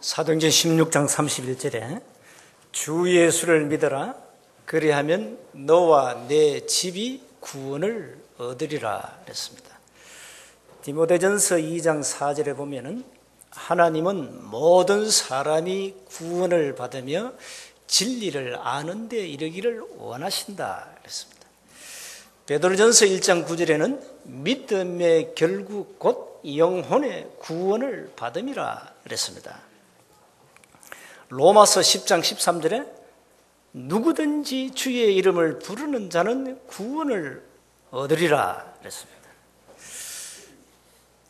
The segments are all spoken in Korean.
사도행전 16장 31절에 주 예수를 믿어라 그리하면 너와 내 집이 구원을 얻으리라 그랬습니다. 디모데전서 2장 4절에 보면은 하나님은 모든 사람이 구원을 받으며 진리를 아는 데 이르기를 원하신다 그랬습니다. 베드로전서 1장 9절에는 믿음의 결국 곧 영혼의 구원을 받음이라 그랬습니다. 로마서 10장 13절에 누구든지 주의 이름을 부르는 자는 구원을 얻으리라 그랬습니다.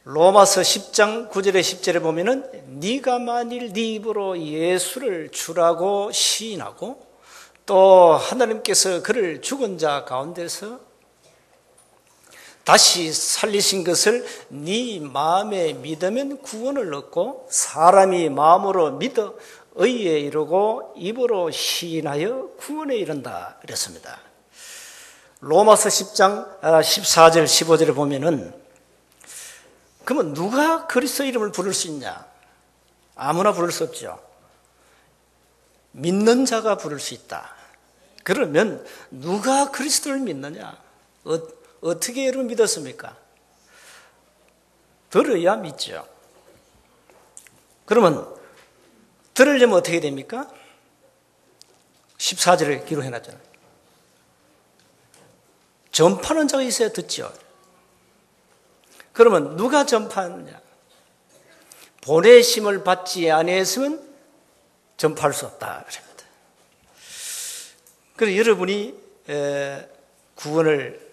로마서 10장 9절에 10절에 보면은 네가 만일 네 입으로 예수를 주라고 시인하고 또 하나님께서 그를 죽은 자 가운데서 다시 살리신 것을 네 마음에 믿으면 구원을 얻고 사람이 마음으로 믿어 의에 이르고 입으로 시인하여 구원에 이른다 그랬습니다. 로마서 10장 14절 15절에 보면은 그러면 누가 그리스도 이름을 부를 수 있냐? 아무나 부를 수 없죠. 믿는 자가 부를 수 있다. 그러면 누가 그리스도를 믿느냐? 어떻게 여러분 믿었습니까? 들어야 믿죠. 그러면 들으려면 어떻게 됩니까? 14절에 기록해놨잖아요. 전파하는 자가 있어야 듣죠. 그러면 누가 전파하느냐? 보내심을 받지 아니했으면 전파할 수 없다 그럽니다. 그래서 여러분이 구원을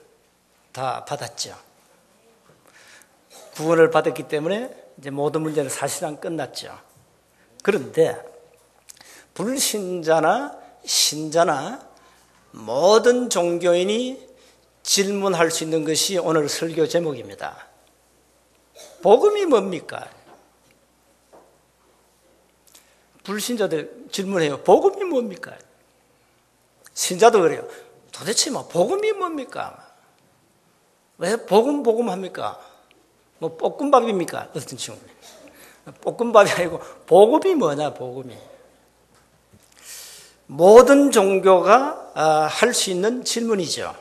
다 받았죠. 구원을 받았기 때문에 이제 모든 문제는 사실상 끝났죠. 그런데 불신자나 신자나 모든 종교인이 질문할 수 있는 것이 오늘 설교 제목입니다. 복음이 뭡니까? 불신자들 질문해요. 복음이 뭡니까? 신자도 그래요. 도대체 복음이 뭡니까? 왜 복음 합니까? 볶음밥입니까? 어떤 친구는 볶음밥이 아니고 복음이 뭐냐? 복음이 모든 종교가 할 수 있는 질문이죠.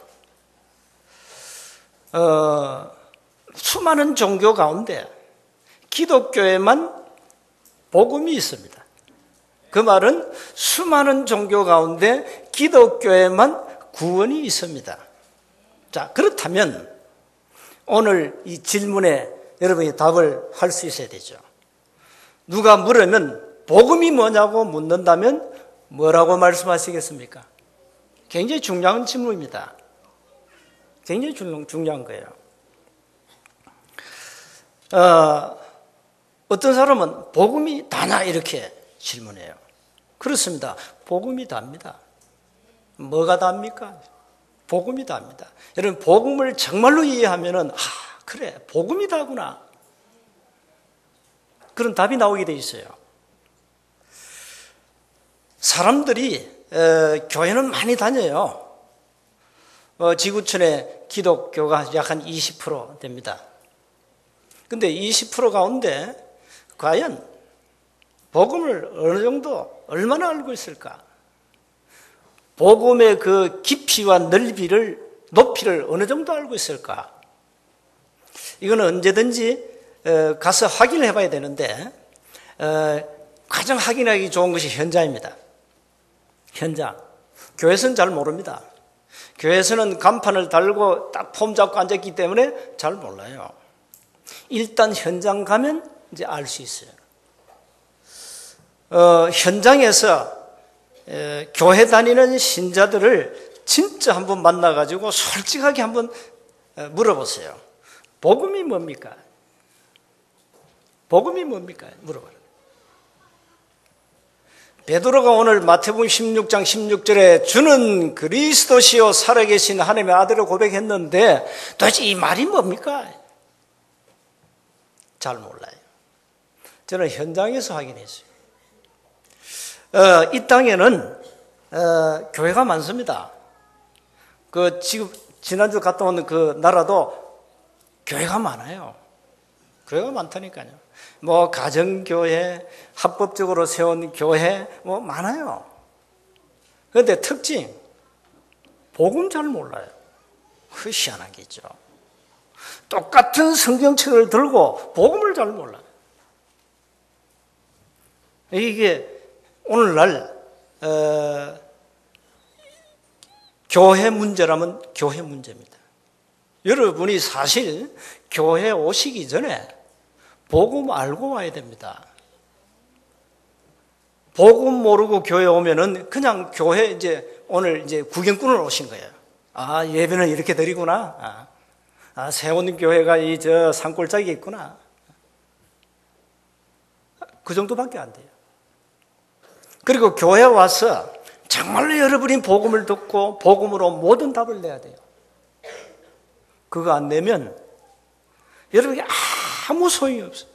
수많은 종교 가운데 기독교에만 복음이 있습니다. 그 말은 수많은 종교 가운데 기독교에만 구원이 있습니다. 자, 그렇다면 오늘 이 질문에 여러분이 답을 할 수 있어야 되죠. 누가 물으면 복음이 뭐냐고 묻는다면 뭐라고 말씀하시겠습니까? 굉장히 중요한 질문입니다. 굉장히 중요한 거예요. 어떤 사람은 복음이 다나 이렇게 질문해요. 그렇습니다. 복음이 답니다. 뭐가 답니까? 복음이 답니다. 여러분 복음을 정말로 이해하면은 그래 복음이 다구나 그런 답이 나오게 돼 있어요. 사람들이 교회는 많이 다녀요. 지구촌에 기독교가 약 한 20% 됩니다. 근데 20% 가운데 과연 복음을 어느 정도 얼마나 알고 있을까? 복음의 그 깊이와 높이를 어느 정도 알고 있을까? 이거는 언제든지 가서 확인을 해봐야 되는데 가장 확인하기 좋은 것이 현장입니다. 현장. 교회에서는 잘 모릅니다. 교회에서는 간판을 달고 딱 폼 잡고 앉았기 때문에 잘 몰라요. 일단 현장 가면 이제 알 수 있어요. 현장에서 교회 다니는 신자들을 진짜 한번 만나가지고 솔직하게 한번 물어보세요. 복음이 뭡니까? 복음이 뭡니까? 물어봐요. 베드로가 오늘 마태복음 16장 16절에 주는 그리스도시요 살아계신 하나님의 아들을 고백했는데 도대체 이 말이 뭡니까? 잘 몰라요. 저는 현장에서 확인했어요. 이 땅에는 교회가 많습니다. 지난주 갔다 온 그 나라도 교회가 많아요. 교회가 많다니까요. 뭐 가정교회, 합법적으로 세운 교회 뭐 많아요. 그런데 특징, 복음 잘 몰라요. 그 희한한 게 있죠. 똑같은 성경책을 들고 복음을 잘 몰라요. 이게 오늘날 교회 문제라면 교회 문제입니다. 여러분이 사실 교회 오시기 전에 복음 알고 와야 됩니다. 복음 모르고 교회 오면은 그냥 교회 이제 오늘 이제 구경꾼을 오신 거예요. 아, 예배는 이렇게 드리구나. 세원교회가 이 저 산골짜기에 있구나. 그 정도밖에 안 돼요. 그리고 교회 와서 정말로 여러분이 복음을 듣고 복음으로 모든 답을 내야 돼요. 그거 안 내면 여러분이 아무 소용이 없어요.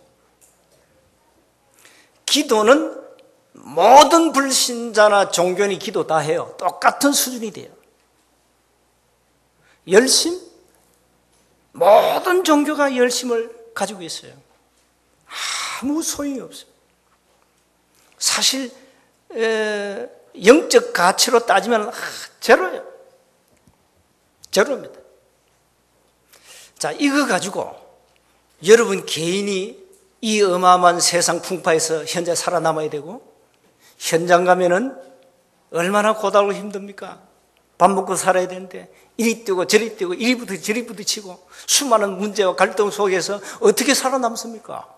기도는 모든 불신자나 종교인이 기도 다 해요. 똑같은 수준이 돼요. 열심? 모든 종교가 열심을 가지고 있어요. 아무 소용이 없어요. 사실 영적 가치로 따지면 제로예요. 제로입니다. 자, 이거 가지고 여러분 개인이 이 어마어마한 세상 풍파에서 현재 살아남아야 되고, 현장 가면은 얼마나 고달고 힘듭니까? 밥 먹고 살아야 되는데 이리 뛰고 저리 뛰고 이리 부딪히고 저리 부딪히고 수많은 문제와 갈등 속에서 어떻게 살아남습니까?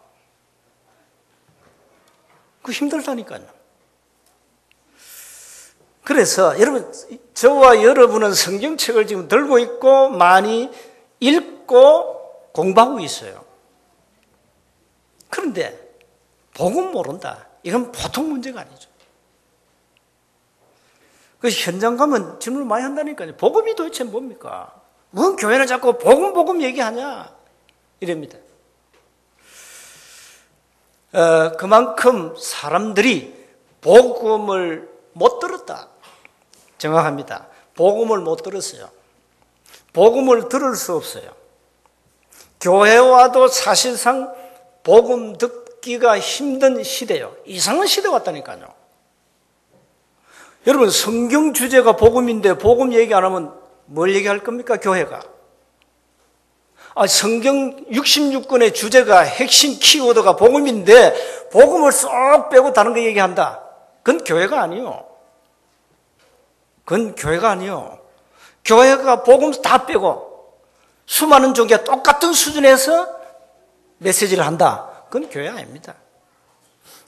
그 힘들다니까요. 그래서 여러분, 저와 여러분은 성경책을 지금 들고 있고 많이 읽고 공부하고 있어요. 그런데 복음 모른다. 이건 보통 문제가 아니죠. 그래서 현장 가면 질문을 많이 한다니까요. 복음이 도대체 뭡니까? 뭔 교회는 자꾸 복음 얘기하냐? 이럽니다. 그만큼 사람들이 복음을 못 들었다. 정확합니다. 복음을 못 들었어요. 복음을 들을 수 없어요. 교회 와도 사실상 복음 듣기가 힘든 시대예요. 이상한 시대 왔다니까요. 여러분, 성경 주제가 복음인데 복음 얘기 안 하면 뭘 얘기할 겁니까, 교회가? 성경 66권의 주제가 핵심 키워드가 복음인데 복음을 쏙 빼고 다른 거 얘기한다. 그건 교회가 아니요. 그건 교회가 아니요. 교회가 복음 다 빼고 수많은 종교가 똑같은 수준에서 메시지를 한다. 그건 교회 아닙니다.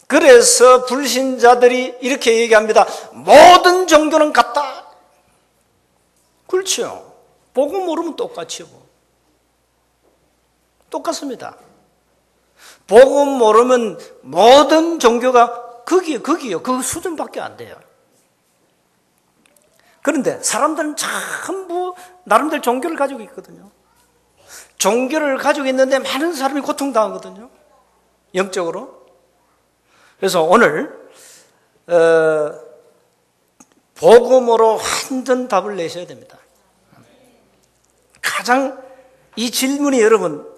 그래서 불신자들이 이렇게 얘기합니다. 모든 종교는 같다. 그렇죠. 복음 모르면 똑같죠. 똑같습니다. 복음 모르면 모든 종교가 거기요. 그 수준밖에 안 돼요. 그런데 사람들은 전부 나름대로 종교를 가지고 있거든요. 종교를 가지고 있는데 많은 사람이 고통당하거든요. 영적으로. 그래서 오늘 복음으로 완전 답을 내셔야 됩니다. 가장 이 질문이 여러분,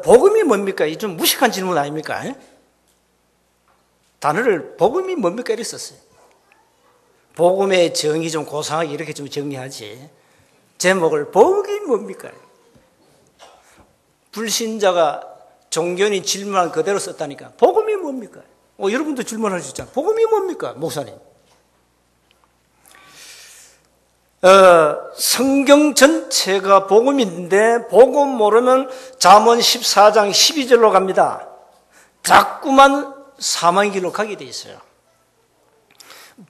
복음이 뭡니까? 이 좀 무식한 질문 아닙니까? 단어를 복음이 뭡니까? 이랬었어요. 복음의 정의 좀 고상하게 이렇게 좀 정리하지. 제목을 복음이 뭡니까? 불신자가 종교인이 질문한 그대로 썼다니까. 복음이 뭡니까? 여러분도 질문할 수 있잖아요. 복음이 뭡니까, 목사님? 성경 전체가 복음인데 복음 모르면 잠언 14장 12절로 갑니다. 자꾸만 사망의 길로 가게 돼 있어요.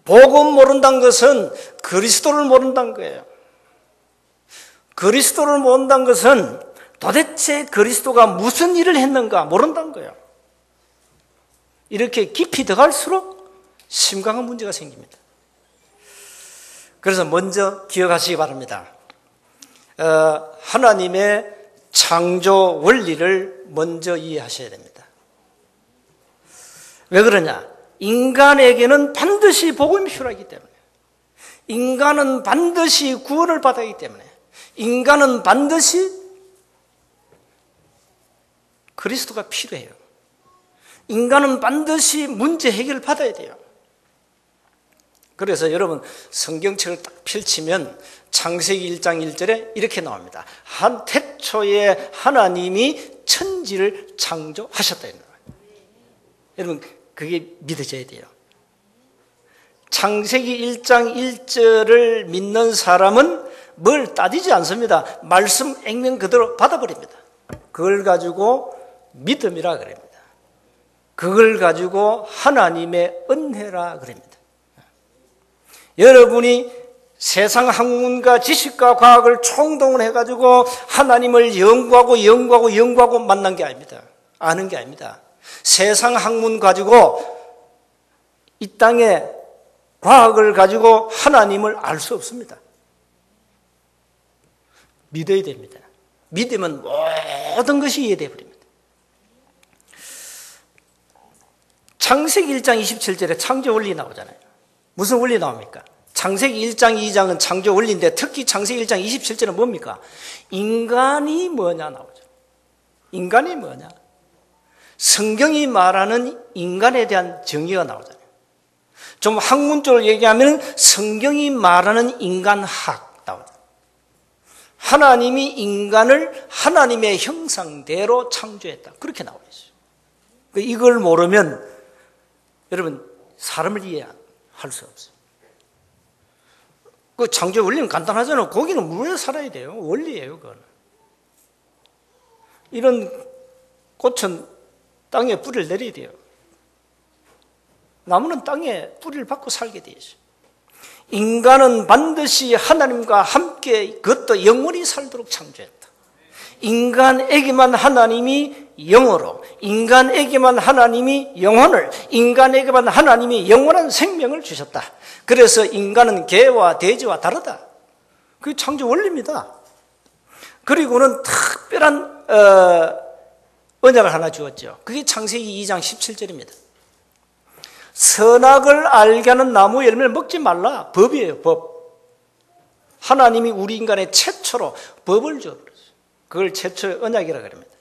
복음 모른다는 것은 그리스도를 모른다는 거예요. 그리스도를 모른다는 것은 도대체 그리스도가 무슨 일을 했는가 모른다는 거예요. 이렇게 깊이 들어갈수록 심각한 문제가 생깁니다. 그래서 먼저 기억하시기 바랍니다. 하나님의 창조 원리를 먼저 이해하셔야 됩니다. 왜 그러냐? 인간에게는 반드시 복음이 필요하기 때문에, 인간은 반드시 구원을 받아야 하기 때문에, 인간은 반드시 그리스도가 필요해요. 인간은 반드시 문제 해결을 받아야 돼요. 그래서 여러분 성경책을 딱 펼치면 창세기 1장 1절에 이렇게 나옵니다. 태초에 하나님이 천지를 창조하셨다. 여러분 그게 믿어져야 돼요. 창세기 1장 1절을 믿는 사람은 뭘 따지지 않습니다. 말씀 액면 그대로 받아버립니다. 그걸 가지고 믿음이라 그럽니다. 그걸 가지고 하나님의 은혜라 그럽니다. 여러분이 세상 학문과 지식과 과학을 총동원해가지고 하나님을 연구하고 만난 게 아닙니다. 아는 게 아닙니다. 세상 학문 가지고 이 땅에 과학을 가지고 하나님을 알 수 없습니다. 믿어야 됩니다. 믿으면 모든 것이 이해되어 버립니다. 창세기 1장 27절에 창조 원리 나오잖아요. 무슨 원리 나옵니까? 창세기 1장 2장은 창조 원리인데 특히 창세기 1장 27절은 뭡니까? 인간이 뭐냐 나오죠. 인간이 뭐냐? 성경이 말하는 인간에 대한 정의가 나오잖아요. 좀 학문적으로 얘기하면 성경이 말하는 인간학 나오죠. 하나님이 인간을 하나님의 형상대로 창조했다. 그렇게 나와 있어요. 이걸 모르면 여러분 사람을 이해할 수 없어요. 그 창조 원리는 간단하잖아요. 고기는 물에 살아야 돼요. 원리예요, 그거는. 이런 꽃은 땅에 뿌리를 내려야 돼요. 나무는 땅에 뿌리를 받고 살게 되어 있어요. 인간은 반드시 하나님과 함께 그것도 영원히 살도록 창조했다. 인간에게만 하나님이 영어로, 인간에게만 하나님이 영혼을, 인간에게만 하나님이 영원한 생명을 주셨다. 그래서 인간은 개와 돼지와 다르다. 그게 창조 원리입니다. 그리고는 특별한 언약을 하나 주었죠. 그게 창세기 2장 17절입니다. 선악을 알게 하는 나무 열매를 먹지 말라. 법이에요, 법. 하나님이 우리 인간의 최초로 법을 주어버렸어요. 그걸 최초의 언약이라고 합니다.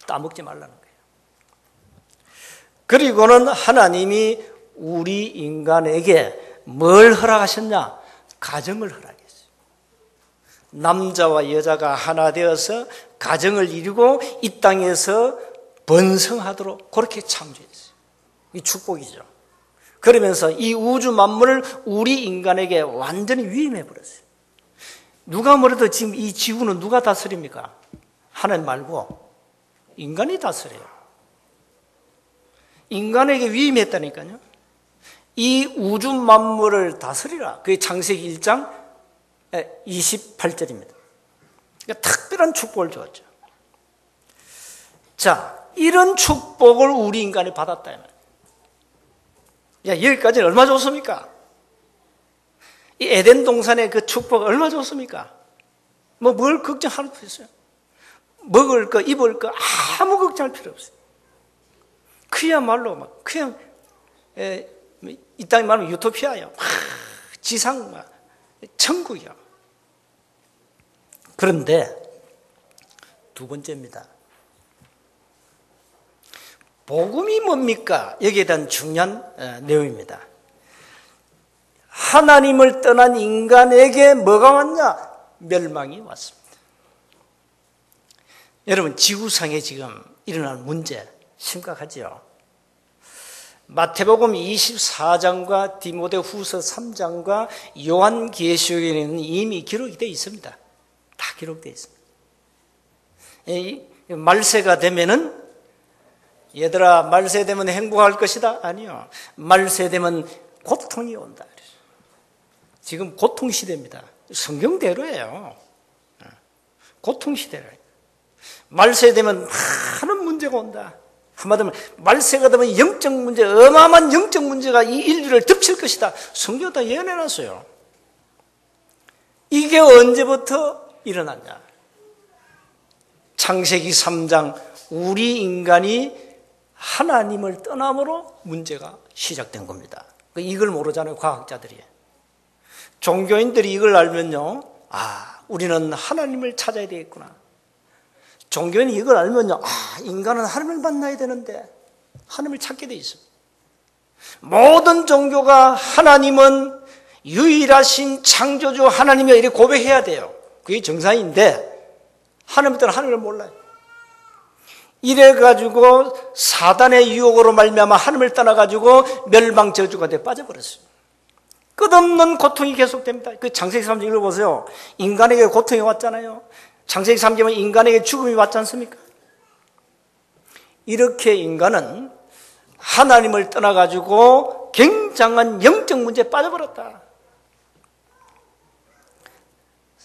따먹지 말라는 거예요. 그리고는 하나님이 우리 인간에게 뭘 허락하셨냐? 가정을 허락했어요. 남자와 여자가 하나 되어서 가정을 이루고 이 땅에서 번성하도록 그렇게 창조했어요. 이 축복이죠. 그러면서 이 우주 만물을 우리 인간에게 완전히 위임해버렸어요. 누가 뭐래도 지금 이 지구는 누가 다스립니까? 하나님 말고 인간이 다스려요. 인간에게 위임했다니까요. 이 우주 만물을 다스리라. 그게 창세기 1장 28절입니다. 그러니까 특별한 축복을 주었죠. 자, 이런 축복을 우리 인간이 받았다. 야, 여기까지는 얼마 좋습니까? 이 에덴 동산의 그 축복 얼마 좋습니까? 뭘 걱정할 필요 없어요. 먹을 거, 입을 거 아무 걱정할 필요 없어요. 그야말로 그냥 이 땅에 말하면 유토피아요. 지상 천국이요. 그런데 두 번째입니다. 복음이 뭡니까? 여기에 대한 중요한 내용입니다. 하나님을 떠난 인간에게 뭐가 왔냐? 멸망이 왔습니다. 여러분, 지구상에 지금 일어난 문제 심각하지요. 마태복음 24장과 디모데후서 3장과 요한계시록에는 이미 기록이 되어 있습니다. 다 기록되어 있습니다. 말세가 되면은 얘들아, 말세 되면 행복할 것이다? 아니요. 말세 되면 고통이 온다. 지금 고통 시대입니다. 성경대로예요. 고통 시대라. 말세 되면 많은 문제가 온다. 한마디로 말세가 되면 영적 문제, 어마어마한 영적 문제가 이 인류를 덮칠 것이다. 성경 다 예언해놨어요. 이게 언제부터 일어났냐? 창세기 3장 우리 인간이 하나님을 떠남으로 문제가 시작된 겁니다. 이걸 모르잖아요, 과학자들이. 종교인들이 이걸 알면요, 우리는 하나님을 찾아야 되겠구나. 종교는 이걸 알면요, 인간은 하나님을 만나야 되는데 하나님을 찾게 돼 있습니다. 모든 종교가 하나님은 유일하신 창조주 하나님이야 이렇게 고백해야 돼요. 그게 정상인데 하나님들은 하나님을 몰라요. 이래가지고 사단의 유혹으로 말미암아 하나님을 떠나가지고 멸망 저주가 돼 빠져버렸어요. 끝없는 고통이 계속됩니다. 그 창세기 3장 읽어보세요. 인간에게 고통이 왔잖아요. 창세기 3장은 인간에게 죽음이 왔지 않습니까? 이렇게 인간은 하나님을 떠나가지고 굉장한 영적 문제에 빠져버렸다.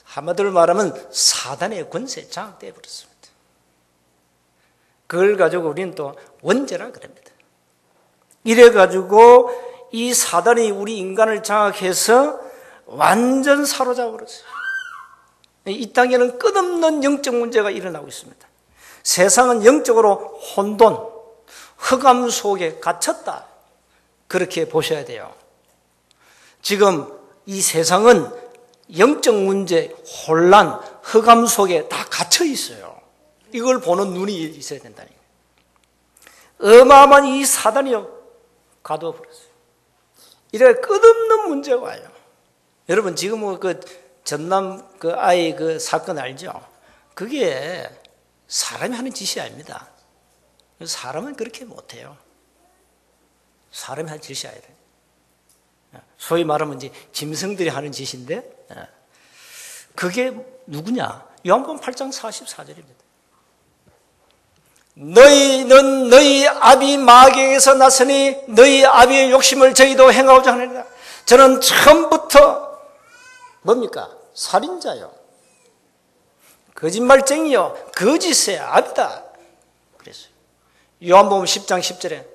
한마디로 말하면 사단의 권세에 장악되어 버렸습니다. 그걸 가지고 우리는 또 원죄라 그럽니다. 이래가지고 이 사단이 우리 인간을 장악해서 완전 사로잡아 버렸어요. 이 땅에는 끝없는 영적 문제가 일어나고 있습니다. 세상은 영적으로 혼돈, 흑암 속에 갇혔다. 그렇게 보셔야 돼요. 지금 이 세상은 영적 문제, 혼란, 흑암 속에 다 갇혀 있어요. 이걸 보는 눈이 있어야 된다니까요. 어마어마한 이 사단이요 가두어 버렸어요. 이래 끝없는 문제가 와요. 여러분 지금 그 전남 그 아이 그 사건 알죠? 그게 사람이 하는 짓이 아닙니다. 사람은 그렇게 못해요. 사람이 하는 짓이 아니라 소위 말하면 이제 짐승들이 하는 짓인데 그게 누구냐? 요한복음 8장 44절입니다. 너희는 너희 아비 마귀에게서 났으니 너희 아비의 욕심을 저희도 행하고자 하느니라. 저는 처음부터 뭡니까? 살인자요, 거짓말쟁이요, 거짓의 아비다 그랬어요. 요한복음 10장 10절에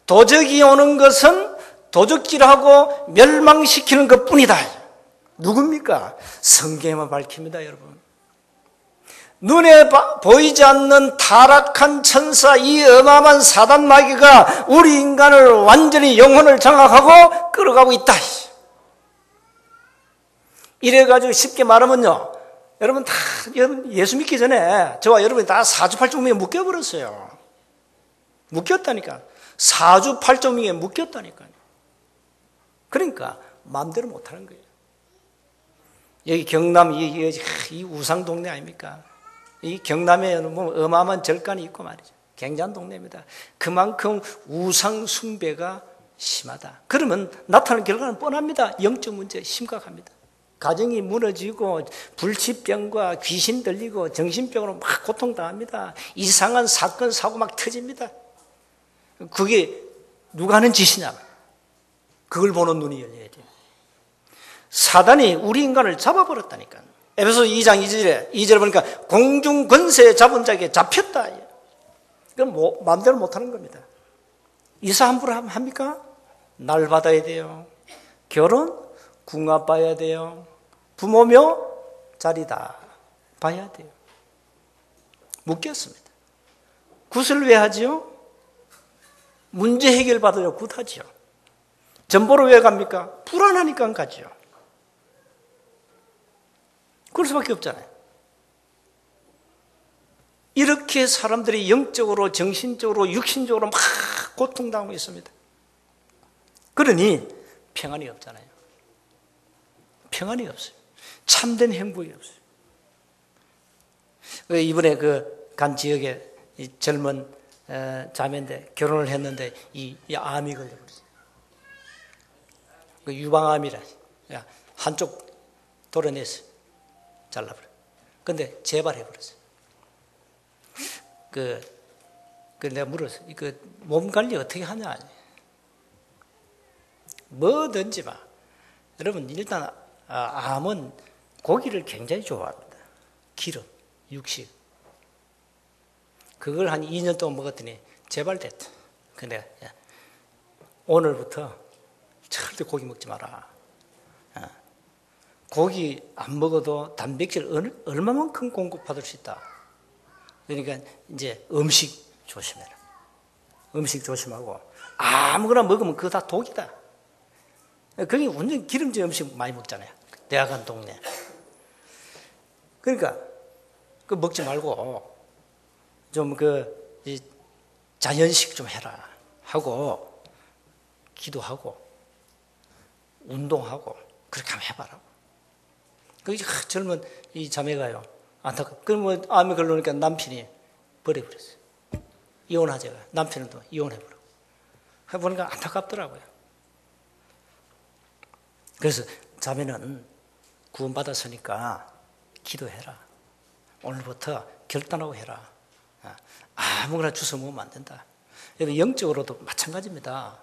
도적이 오는 것은 도적질하고 멸망시키는 것뿐이다. 누굽니까? 성경에만 밝힙니다, 여러분. 눈에 보이지 않는 타락한 천사, 이 어마어마한 사단 마귀가 우리 인간을 완전히 영혼을 장악하고 끌어가고 있다. 이래가지고 쉽게 말하면요, 여러분 다 예수 믿기 전에 저와 여러분이 다 사주팔종명에 묶여버렸어요. 묶였다니까. 사주팔종명에 묶였다니까요. 그러니까 마음대로 못하는 거예요. 여기 경남 이 우상 동네 아닙니까? 이 경남에는 뭐 어마어마한 절간이 있고 말이죠. 굉장한 동네입니다. 그만큼 우상 숭배가 심하다. 그러면 나타나는 결과는 뻔합니다. 영적 문제 심각합니다. 가정이 무너지고 불치병과 귀신 들리고 정신병으로 막 고통당합니다. 이상한 사건 사고 막 터집니다. 그게 누가 하는 짓이냐? 그걸 보는 눈이 열려야 돼요. 사단이 우리 인간을 잡아버렸다니까. 에베소 2장 2절에 보니까 공중 권세 잡은 자에게 잡혔다. 그건 마음대로 못하는 겁니다. 이사 함부로 합니까? 날 받아야 돼요. 결혼 궁합 봐야 돼요. 부모며 자리다 봐야 돼요. 묶였습니다. 굿을 왜 하지요? 문제 해결 받으려 굿하지요. 전보로 왜 갑니까? 불안하니까 가지요. 그럴 수밖에 없잖아요. 이렇게 사람들이 영적으로, 정신적으로, 육신적으로 막 고통당하고 있습니다. 그러니 평안이 없잖아요. 평안이 없어요. 참된 행복이 없어요. 이번에 그 간 지역에 젊은 자매인데 결혼을 했는데 이 암이 걸려버렸어요. 그 유방암이라 한쪽 도려냈어요. 잘라버려. 근데 재발해버렸어요. 내가 물었어요. 몸 관리 어떻게 하냐? 뭐든지 마. 여러분, 일단, 암은 고기를 굉장히 좋아합니다. 기름, 육식. 그걸 한 2년 동안 먹었더니 재발됐다. 근데 오늘부터 절대 고기 먹지 마라. 고기 안 먹어도 단백질 얼마만큼 공급받을 수 있다. 그러니까 이제 음식 조심해라. 음식 조심하고 아무거나 먹으면 그거 다 독이다. 그게 완전 기름진 음식 많이 먹잖아요. 내가 간 동네. 그러니까 그 먹지 말고 좀 자연식 좀 해라 하고, 기도하고, 운동하고, 그렇게 한번 해봐라고. 젊은 이 자매가요, 안타깝고, 그럼 암에 걸리니까 남편이 버려버렸어요. 이혼하자가. 남편은 또 이혼해버리고. 해보니까 안타깝더라고요. 그래서 자매는 구원받았으니까 기도해라. 오늘부터 결단하고 해라. 아무거나 주워 먹으면 안 된다. 여러분, 영적으로도 마찬가지입니다.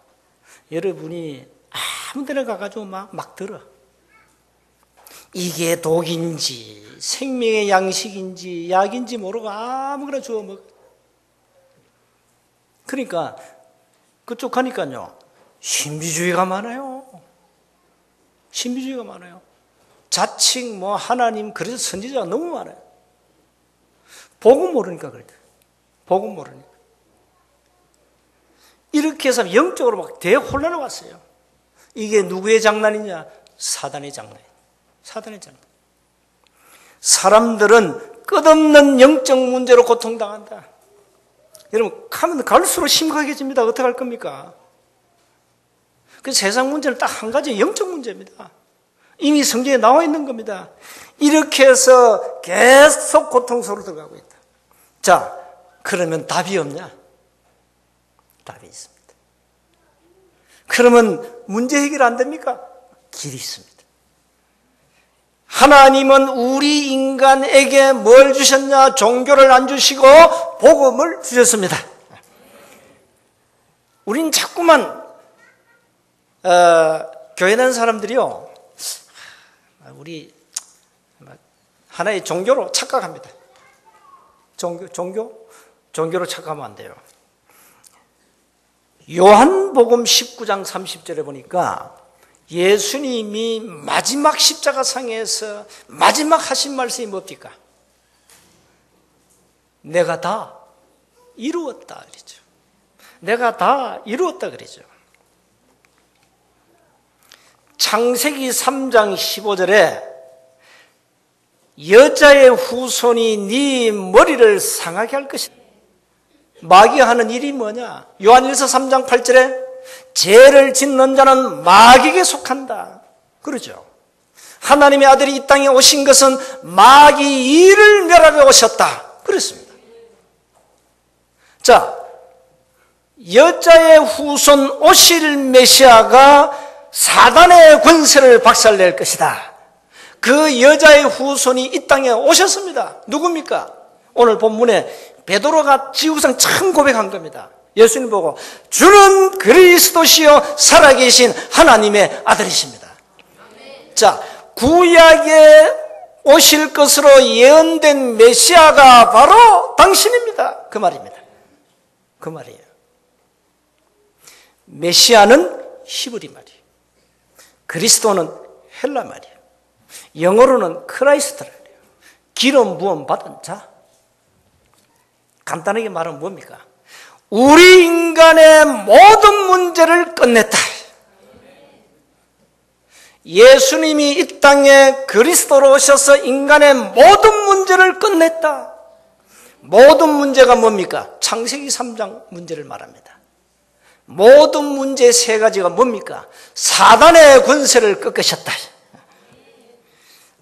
여러분이 아무 데나 가가지고 막 들어. 이게 독인지 생명의 양식인지 약인지 모르고 아무거나 주워 먹어. 그러니까 그쪽 가니까요, 신비주의가 많아요. 신비주의가 많아요. 자칭 하나님, 그래서 선지자가 너무 많아요. 복음 모르니까 그래요. 복음 모르니까. 이렇게 해서 영적으로 막 대혼란을 왔어요. 이게 누구의 장난이냐? 사단의 장난. 사단의 장난. 사람들은 끝없는 영적 문제로 고통당한다. 여러분, 가면 갈수록 심각해집니다. 어떻게 할 겁니까? 그 세상 문제는 딱 한 가지, 영적 문제입니다. 이미 성경에 나와 있는 겁니다. 이렇게 해서 계속 고통스러워 들어가고 있다. 자, 그러면 답이 없냐? 답이 있습니다. 그러면 문제 해결 안 됩니까? 길이 있습니다. 하나님은 우리 인간에게 뭘 주셨냐? 종교를 안 주시고 복음을 주셨습니다. 우린 자꾸만 교회 다니는 사람들이요, 우리 하나의 종교로 착각합니다. 종교로 착각하면 안 돼요. 요한복음 19장 30절에 보니까 예수님이 마지막 십자가상에서 마지막 하신 말씀이 뭡니까? 내가 다 이루었다 그러죠. 내가 다 이루었다 그러죠. 창세기 3장 15절에 여자의 후손이 네 머리를 상하게 할 것이다. 마귀 하는 일이 뭐냐? 요한일서 3장 8절에 죄를 짓는 자는 마귀에게 속한다. 그러죠. 하나님의 아들이 이 땅에 오신 것은 마귀 일을 멸하러 오셨다. 그렇습니다. 자, 여자의 후손 오실 메시아가 사단의 권세를 박살낼 것이다. 그 여자의 후손이 이 땅에 오셨습니다. 누굽니까? 오늘 본문에 베드로가 지구상 처음 고백한 겁니다. 예수님 보고 주는 그리스도시요 살아계신 하나님의 아들이십니다. 자, 구약에 오실 것으로 예언된 메시아가 바로 당신입니다. 그 말입니다. 그 말이에요. 메시아는 히브리 말이에요. 그리스도는 헬라 말이에요. 영어로는 크라이스트라고 해요. 기름 부음 받은 자. 간단하게 말하면 뭡니까? 우리 인간의 모든 문제를 끝냈다. 예수님이 이 땅에 그리스도로 오셔서 인간의 모든 문제를 끝냈다. 모든 문제가 뭡니까? 창세기 3장 문제를 말합니다. 모든 문제 세 가지가 뭡니까? 사단의 권세를 꺾으셨다.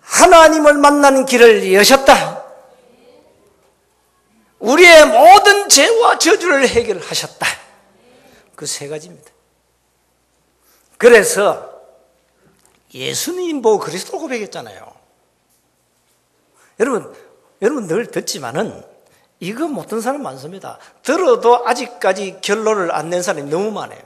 하나님을 만나는 길을 여셨다. 우리의 모든 죄와 저주를 해결하셨다. 그 세 가지입니다. 그래서 예수님 보고 그리스도 고백했잖아요. 여러분 늘 듣지만은 이거 못듣는 사람 많습니다. 들어도 아직까지 결론을 안 낸 사람이 너무 많아요.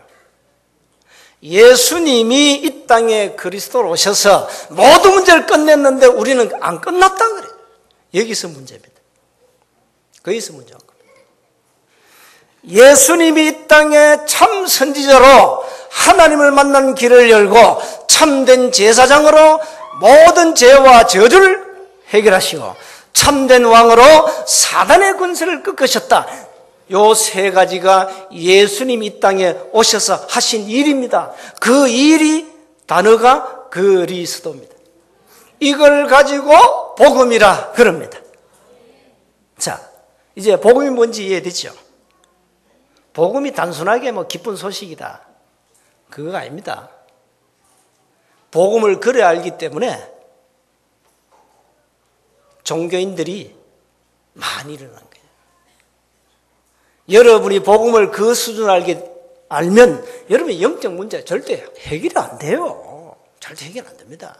예수님이 이 땅에 그리스도로 오셔서 모든 문제를 끝냈는데 우리는 안 끝났다 그래요. 여기서 문제입니다. 거기서 문제인 겁니다. 예수님이 이 땅에 참 선지자로 하나님을 만나는 길을 열고 참된 제사장으로 모든 죄와 저주를 해결하시고 참된 왕으로 사단의 권세를 꺾으셨다. 요 세 가지가 예수님이 이 땅에 오셔서 하신 일입니다. 그 일이 단어가 그리스도입니다. 이걸 가지고 복음이라 그럽니다. 자, 이제 복음이 뭔지 이해되죠? 복음이 단순하게 뭐 기쁜 소식이다. 그거가 아닙니다. 복음을 그래 알기 때문에 종교인들이 많이 일어난 거예요. 여러분이 복음을 그 수준으로 알면 여러분의 영적 문제 절대 해결이 안 돼요. 절대 해결 안 됩니다.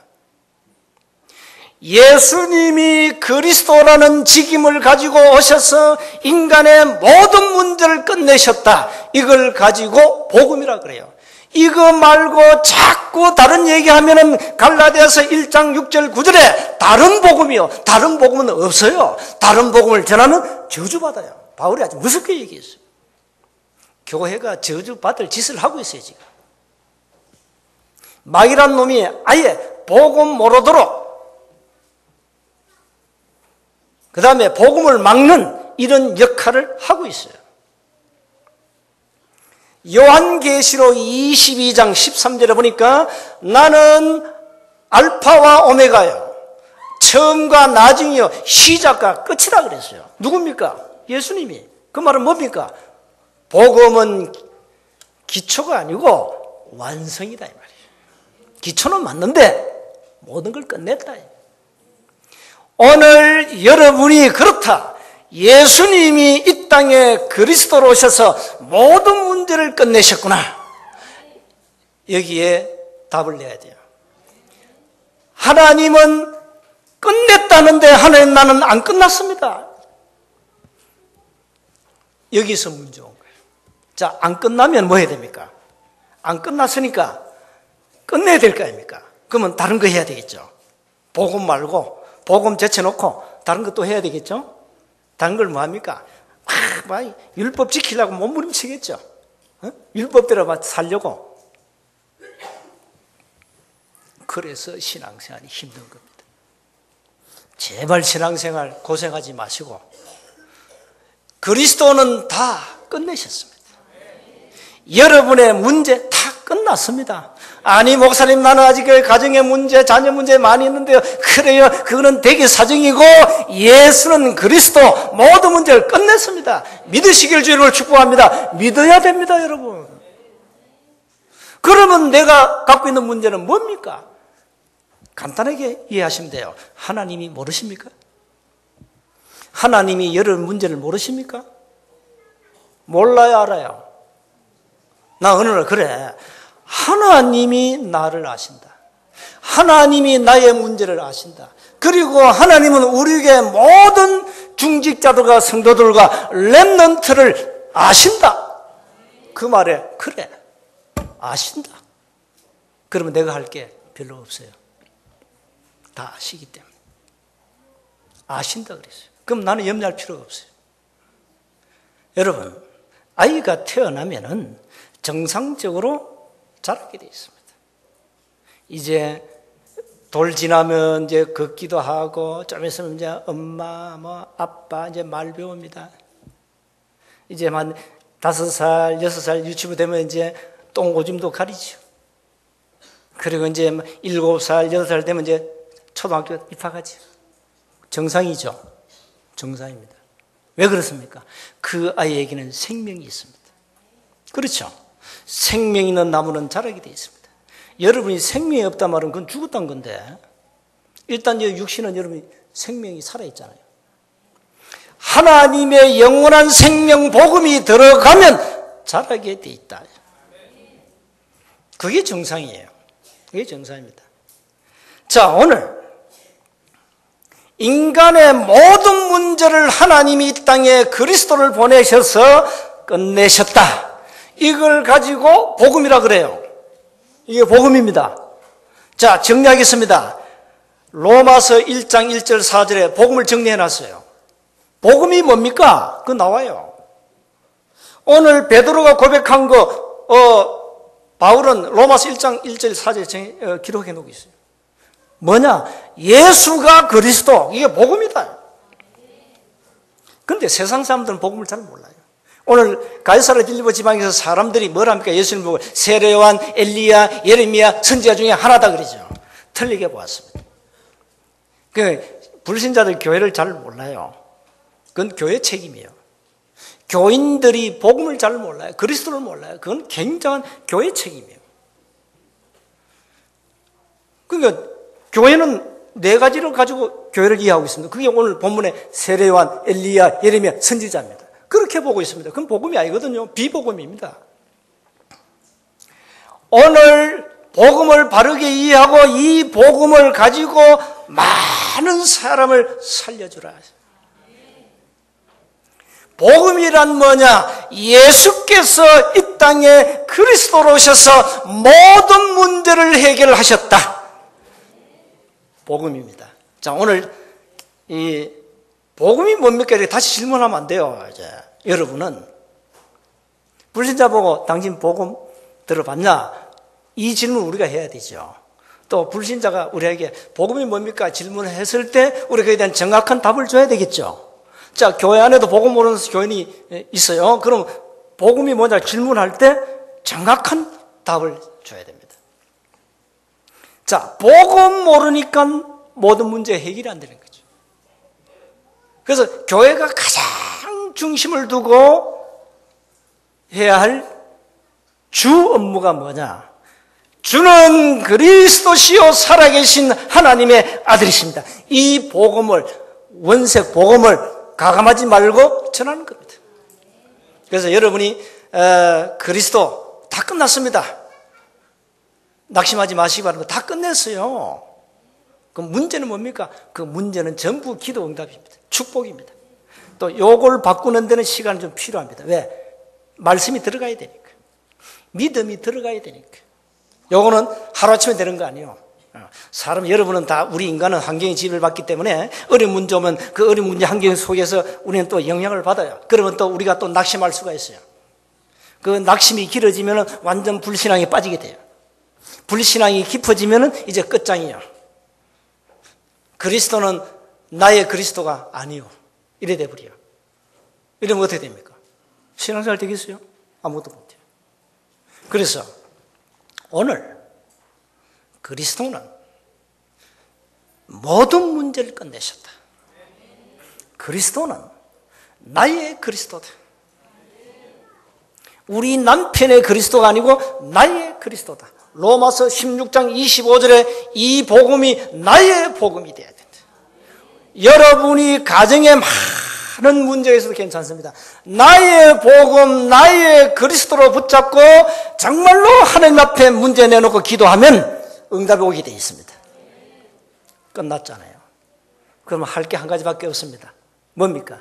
예수님이 그리스도라는 직임을 가지고 오셔서 인간의 모든 문제를 끝내셨다. 이걸 가지고 복음이라 그래요. 이거 말고 자꾸 다른 얘기하면은 갈라디아서 1장 6절 9절에 다른 복음이요. 다른 복음은 없어요. 다른 복음을 전하면 저주받아요. 바울이 아주 무섭게 얘기했어요. 교회가 저주받을 짓을 하고 있어요, 지금. 마귀란 놈이 아예 복음 모르도록 그 다음에 복음을 막는 이런 역할을 하고 있어요. 요한계시록 22장 13절에 보니까 나는 알파와 오메가요. 처음과 나중이요. 시작과 끝이라 그랬어요. 누굽니까? 예수님이. 그 말은 뭡니까? 복음은 기초가 아니고 완성이다 이 말이에요. 기초는 맞는데 모든 걸 끝냈다. 오늘 여러분이 그렇다. 예수님이 이 땅에 그리스도로 오셔서 모든 문제를 끝내셨구나. 여기에 답을 내야 돼요. 하나님은 끝냈다는데 하나님 나는 안 끝났습니다. 여기서 문제 온 거예요. 자, 안 끝나면 뭐 해야 됩니까? 안 끝났으니까 끝내야 될 거 아닙니까? 그러면 다른 거 해야 되겠죠. 복음 말고 복음 제쳐놓고 다른 것도 해야 되겠죠. 다른 걸 뭐 합니까? 막 율법 지키려고 몸부림치겠죠. 율법대로 살려고. 그래서 신앙생활이 힘든 겁니다. 제발 신앙생활 고생하지 마시고 그리스도는 다 끝내셨습니다. 여러분의 문제 다 끝났습니다. 아니 목사님 나는 아직 가정의 문제 자녀 문제 많이 있는데요. 그래요. 그거는 대개 사정이고 예수는 그리스도 모든 문제를 끝냈습니다. 믿으시길 주님을 축복합니다. 믿어야 됩니다 여러분. 그러면 내가 갖고 있는 문제는 뭡니까? 간단하게 이해하시면 돼요. 하나님이 모르십니까? 하나님이 여러분 문제를 모르십니까? 몰라요 알아요? 나 어느 날 그래. 하나님이 나를 아신다. 하나님이 나의 문제를 아신다. 그리고 하나님은 우리에게 모든 중직자들과 성도들과 렘넌트를 아신다. 그 말에 그래 아신다. 그러면 내가 할 게 별로 없어요. 다 아시기 때문에. 아신다 그랬어요. 그럼 나는 염려할 필요가 없어요. 여러분 아이가 태어나면은 정상적으로 자라게 되어 있습니다. 이제 돌 지나면 이제 걷기도 하고 좀 있으면 이제 엄마, 뭐 아빠 이제 말 배웁니다. 이제 한 5살, 6살 유치부 되면 이제 똥오줌도 가리죠. 그리고 이제 7살, 8살 되면 이제 초등학교 입학하죠. 정상이죠. 정상입니다. 왜 그렇습니까? 그 아이에게는 생명이 있습니다. 그렇죠? 생명 있는 나무는 자라게 되어 있습니다. 여러분이 생명이 없단 말은 그건 죽었다는 건데 일단 이 육신은 여러분이 생명이 살아있잖아요. 하나님의 영원한 생명 복음이 들어가면 자라게 되어 있다. 그게 정상이에요. 그게 정상입니다. 자, 오늘 인간의 모든 문제를 하나님이 이 땅에 그리스도를 보내셔서 끝내셨다. 이걸 가지고 복음이라 그래요. 이게 복음입니다. 자, 정리하겠습니다. 로마서 1장 1절 4절에 복음을 정리해놨어요. 복음이 뭡니까? 그거 나와요. 오늘 베드로가 고백한 거 바울은 로마서 1장 1절 4절에 기록해 놓고 있어요. 뭐냐? 예수가 그리스도. 이게 복음이다. 그런데 세상 사람들은 복음을 잘 몰라요. 오늘 가이사랴 빌립보 지방에서 사람들이 뭘 합니까? 예수님 보고 세례요한, 엘리야, 예레미야 선지자 중에 하나다 그러죠. 틀리게 보았습니다. 그 불신자들 교회를 잘 몰라요. 그건 교회 책임이에요. 교인들이 복음을 잘 몰라요. 그리스도를 몰라요. 그건 굉장한 교회 책임이에요. 그러니까 교회는 네 가지를 가지고 교회를 이해하고 있습니다. 그게 오늘 본문의 세례요한, 엘리야, 예레미야, 선지자입니다. 그렇게 보고 있습니다. 그건 복음이 아니거든요. 비복음입니다. 오늘 복음을 바르게 이해하고 이 복음을 가지고 많은 사람을 살려주라. 복음이란 뭐냐? 예수께서 이 땅에 그리스도로 오셔서 모든 문제를 해결하셨다. 복음입니다. 자, 오늘 이 복음이 뭡니까? 이렇게 다시 질문하면 안 돼요. 이제 여러분은 불신자 보고 당신 복음 들어봤냐? 이 질문 우리가 해야 되죠. 또 불신자가 우리에게 복음이 뭡니까? 질문했을 때 우리가 그에 대한 정확한 답을 줘야 되겠죠. 자, 교회 안에도 복음 모르는 교인이 있어요. 그럼 복음이 뭐냐 질문할 때 정확한 답을 줘야 됩니다. 자, 복음 모르니까 모든 문제 해결이 안 되는 거죠. 그래서 교회가 가장 중심을 두고 해야 할 주 업무가 뭐냐? 주는 그리스도시요 살아계신 하나님의 아들이십니다. 이 복음을, 원색 복음을 가감하지 말고 전하는 겁니다. 그래서 여러분이 그리스도 다 끝났습니다. 낙심하지 마시기 바랍니다. 다 끝냈어요. 그 문제는 뭡니까? 그 문제는 전부 기도 응답입니다. 축복입니다. 또 요걸 바꾸는 데는 시간이 좀 필요합니다. 왜? 말씀이 들어가야 되니까. 믿음이 들어가야 되니까. 요거는 하루아침에 되는 거 아니에요. 사람, 여러분은 다, 우리 인간은 환경에 지배를 받기 때문에 어려운 문제 오면 그 어려운 문제 환경 속에서 우리는 또 영향을 받아요. 그러면 또 우리가 또 낙심할 수가 있어요. 그 낙심이 길어지면 완전 불신앙에 빠지게 돼요. 불신앙이 깊어지면 이제 끝장이에요. 그리스도는 나의 그리스도가 아니요. 이래 돼버려요. 이러면 어떻게 됩니까? 신앙생활 되겠어요? 아무것도 못해요. 그래서 오늘 그리스도는 모든 문제를 끝내셨다. 그리스도는 나의 그리스도다. 우리 남편의 그리스도가 아니고 나의 그리스도다. 로마서 16장 25절에 이 복음이 나의 복음이 되어야 된다. 여러분이 가정에 많은 문제에 있어도 괜찮습니다. 나의 복음, 나의 그리스도로 붙잡고 정말로 하나님 앞에 문제 내놓고 기도하면 응답이 오게 되어 있습니다. 끝났잖아요. 그러면 할 게 한 가지밖에 없습니다. 뭡니까?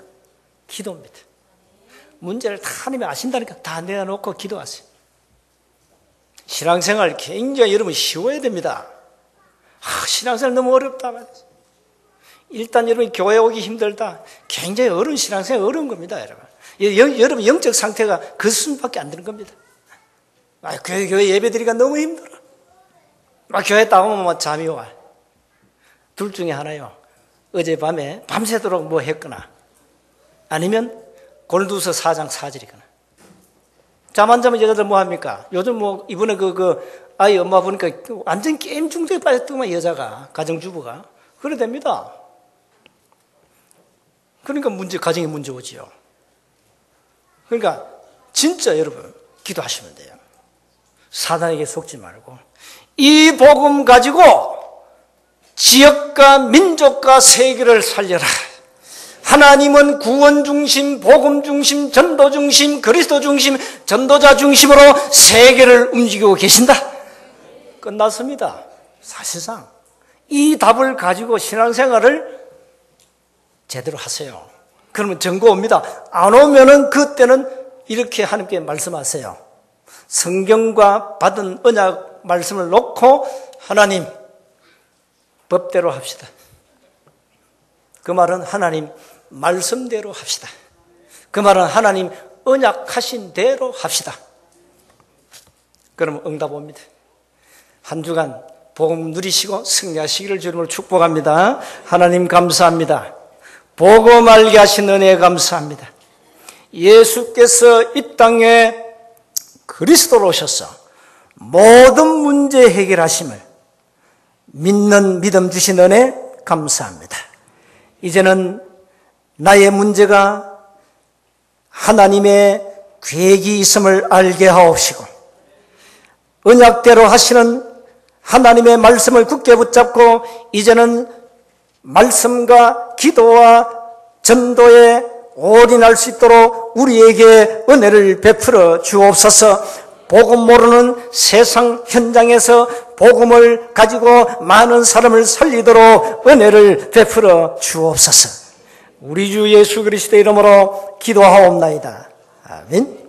기도입니다. 문제를 다 하나님이 아신다니까 다 내놓고 기도하세요. 신앙생활 굉장히 여러분 쉬워야 됩니다. 신앙생활 너무 어렵다 말이죠. 일단 여러분 교회 오기 힘들다. 굉장히 어려운 신앙생활 어려운 겁니다, 여러분. 여러분 영적 상태가 그 수준밖에 안 되는 겁니다. 교회 예배드리기가 너무 힘들어. 교회 딱 오면 잠이 와. 둘 중에 하나요. 어젯밤에 밤새도록 뭐 했거나 아니면 골두서 4장 4절이거나. 잠 안 자면 여자들 뭐 합니까? 요즘 뭐 이번에 아이 엄마 보니까 완전 게임 중독에 빠졌더만 여자가, 가정주부가. 그래 됩니다. 그러니까 가정에 문제 오지요. 그러니까 진짜 여러분 기도하시면 돼요. 사단에게 속지 말고 이 복음 가지고 지역과 민족과 세계를 살려라. 하나님은 구원 중심, 복음 중심, 전도 중심, 그리스도 중심, 전도자 중심으로 세계를 움직이고 계신다. 끝났습니다. 사실상 이 답을 가지고 신앙생활을 제대로 하세요. 그러면 전거 옵니다. 안 오면은 그때는 이렇게 하나님께 말씀하세요. 성경과 받은 언약 말씀을 놓고 하나님 법대로 합시다. 그 말은 하나님 말씀대로 합시다. 그 말은 하나님 언약하신 대로 합시다. 그러면 응답 옵니다. 한 주간 복음 누리시고 승리하시기를 주님을 축복합니다. 하나님 감사합니다. 복음 알게 하신 은혜에 감사합니다. 예수께서 이 땅에 그리스도로 오셔서 모든 문제 해결하심을 믿는 믿음 주신 은혜 감사합니다. 이제는 나의 문제가 하나님의 계획이 있음을 알게 하옵시고 언약대로 하시는 하나님의 말씀을 굳게 붙잡고 이제는 말씀과 기도와 전도에 올인할 수 있도록 우리에게 은혜를 베풀어 주옵소서. 복음 모르는 세상 현장에서 복음을 가지고 많은 사람을 살리도록 은혜를 베풀어 주옵소서. 우리 주 예수 그리스도의 이름으로 기도하옵나이다. 아멘.